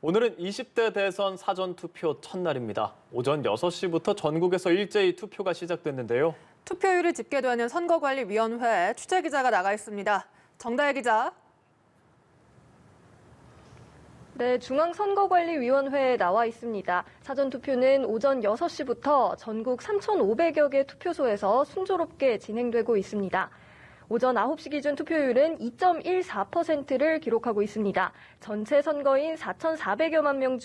오늘은 20대 대선 사전투표 첫날입니다. 오전 6시부터 전국에서 일제히 투표가 시작됐는데요. 투표율이 집계되는 선거관리위원회에 취재기자가 나가 있습니다. 정다혜 기자. 네, 중앙선거관리위원회에 나와 있습니다. 사전투표는 오전 6시부터 전국 3,500여 개 투표소에서 순조롭게 진행되고 있습니다. 오전 9시 기준 투표율은 2.14%를 기록하고 있습니다. 전체 선거인 4,400여만 명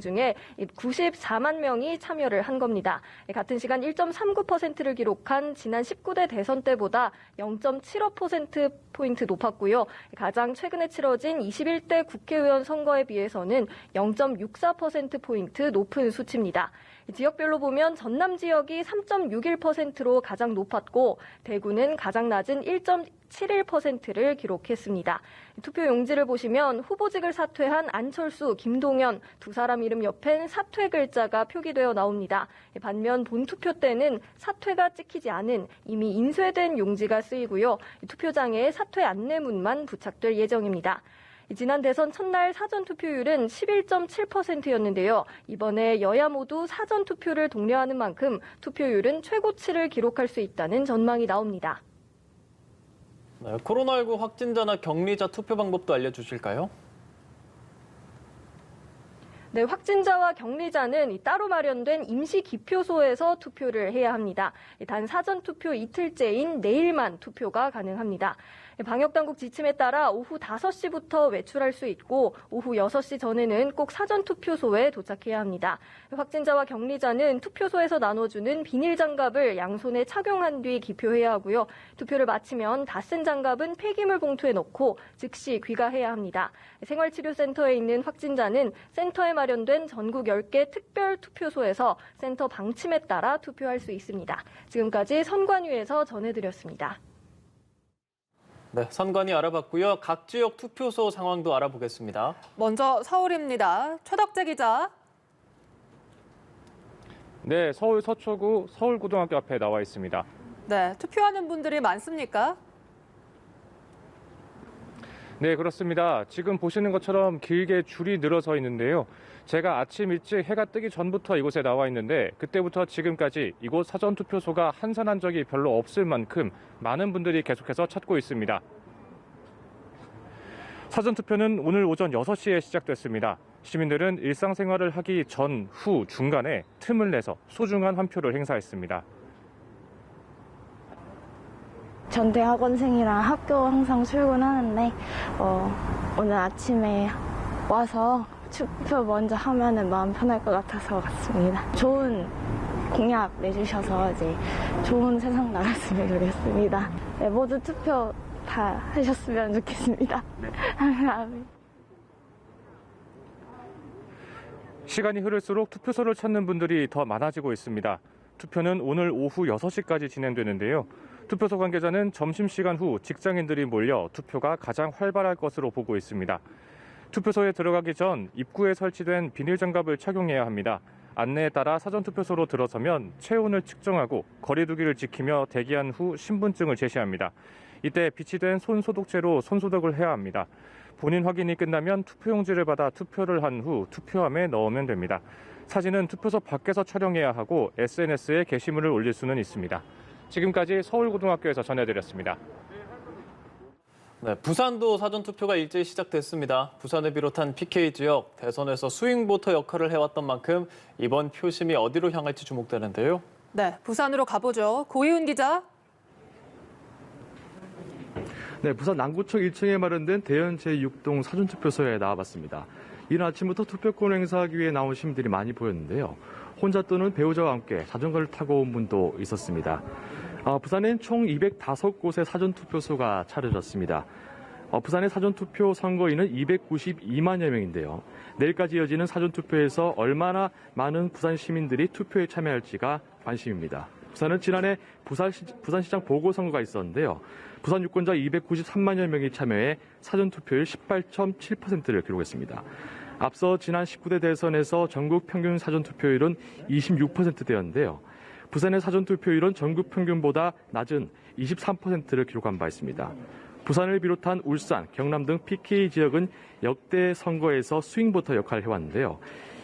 중에 94만 명이 참여를 한 겁니다. 같은 시간 1.39%를 기록한 지난 19대 대선 때보다 0.75%포인트 높았고요. 가장 최근에 치러진 21대 국회의원 선거에 비해서는 0.64%포인트 높은 수치입니다. 지역별로 보면 전남 지역이 3.61%로 가장 높았고 대구는 가장 낮은 1.71%를 기록했습니다. 투표 용지를 보시면 후보직을 사퇴한 안철수, 김동연 두 사람 이름 옆엔 사퇴 글자가 표기되어 나옵니다. 반면 본투표 때는 사퇴가 찍히지 않은 이미 인쇄된 용지가 쓰이고요. 투표장에 사퇴 안내문만 부착될 예정입니다. 지난 대선 첫날 사전투표율은 11.7%였는데요. 이번에 여야 모두 사전투표를 독려하는 만큼 투표율은 최고치를 기록할 수 있다는 전망이 나옵니다. 네, 코로나19 확진자나 격리자 투표 방법도 알려주실까요? 네, 확진자와 격리자는 따로 마련된 임시 기표소에서 투표를 해야 합니다. 단 사전투표 이틀째인 내일만 투표가 가능합니다. 방역당국 지침에 따라 오후 5시부터 외출할 수 있고 오후 6시 전에는 꼭 사전투표소에 도착해야 합니다. 확진자와 격리자는 투표소에서 나눠주는 비닐장갑을 양손에 착용한 뒤 기표해야 하고요. 투표를 마치면 다 쓴 장갑은 폐기물 봉투에 넣고 즉시 귀가해야 합니다. 생활치료센터에 있는 확진자는 센터에 마련된 전국 10개 특별 투표소에서 센터 방침에 따라 투표할 수 있습니다. 지금까지 선관위에서 전해드렸습니다. 네, 선관위 알아봤고요. 각 지역 투표소 상황도 알아보겠습니다. 먼저 서울입니다. 최덕재 기자. 네, 서울 서초구 서울고등학교 앞에 나와 있습니다. 네, 투표하는 분들이 많습니까? 네, 그렇습니다. 지금 보시는 것처럼 길게 줄이 늘어서 있는데요. 제가 아침 일찍 해가 뜨기 전부터 이곳에 나와 있는데 그때부터 지금까지 이곳 사전투표소가 한산한 적이 별로 없을 만큼 많은 분들이 계속해서 찾고 있습니다. 사전투표는 오늘 오전 6시에 시작됐습니다. 시민들은 일상생활을 하기 전, 후, 중간에 틈을 내서 소중한 한 표를 행사했습니다. 전 대학원생이라 학교 항상 출근하는데 오늘 아침에 와서 투표 먼저 하면은 마음 편할 것 같아서 왔습니다. 좋은 공약 내주셔서 이제 좋은 세상 나갔으면 좋겠습니다. 네, 모두 투표 다 하셨으면 좋겠습니다. 네. 시간이 흐를수록 투표소를 찾는 분들이 더 많아지고 있습니다. 투표는 오늘 오후 6시까지 진행되는데요. 투표소 관계자는 점심시간 후 직장인들이 몰려 투표가 가장 활발할 것으로 보고 있습니다. 투표소에 들어가기 전 입구에 설치된 비닐장갑을 착용해야 합니다. 안내에 따라 사전투표소로 들어서면 체온을 측정하고 거리 두기를 지키며 대기한 후 신분증을 제시합니다. 이때 비치된 손소독제로 손소독을 해야 합니다. 본인 확인이 끝나면 투표용지를 받아 투표를 한 후 투표함에 넣으면 됩니다. 사진은 투표소 밖에서 촬영해야 하고 SNS에 게시물을 올릴 수는 있습니다. 지금까지 서울고등학교에서 전해드렸습니다. 네, 부산도 사전투표가 일제히 시작됐습니다. 부산을 비롯한 PK 지역, 대선에서 스윙보터 역할을 해왔던 만큼 이번 표심이 어디로 향할지 주목되는데요. 네, 부산으로 가보죠. 고희훈 기자. 네, 부산 남구청 1층에 마련된 대연 제6동 사전투표소에 나와봤습니다. 이른 아침부터 투표권 행사하기 위해 나온 시민들이 많이 보였는데요. 혼자 또는 배우자와 함께 자전거를 타고 온 분도 있었습니다. 부산엔 총 205곳의 사전투표소가 차려졌습니다. 부산의 사전투표 선거인은 292만여 명인데요. 내일까지 이어지는 사전투표에서 얼마나 많은 부산 시민들이 투표에 참여할지가 관심입니다. 부산은 지난해 부산시장 보궐선거가 있었는데요. 부산 유권자 293만여 명이 참여해 사전투표율 18.7%를 기록했습니다. 앞서 지난 19대 대선에서 전국 평균 사전투표율은 26%대였는데요. 부산의 사전투표율은 전국 평균보다 낮은 23%를 기록한 바 있습니다. 부산을 비롯한 울산, 경남 등 PK 지역은 역대 선거에서 스윙보터 역할을 해왔는데요.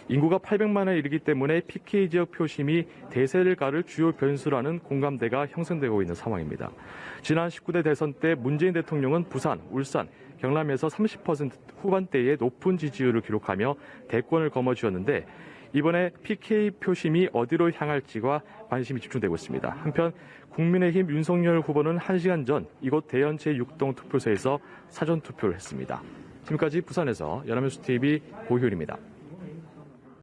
인구가 800만에 이르기 때문에 PK 지역 표심이 대세를 가를 주요 변수라는 공감대가 형성되고 있는 상황입니다. 지난 19대 대선 때 문재인 대통령은 부산, 울산, 경남에서 30% 후반대의 높은 지지율을 기록하며 대권을 거머쥐었는데 이번에 PK 표심이 어디로 향할지가 관심이 집중되고 있습니다. 한편 국민의힘 윤석열 후보는 1시간 전 이곳 대연 제6동 투표소에서 사전투표를 했습니다. 지금까지 부산에서 연합뉴스TV 고효일입니다.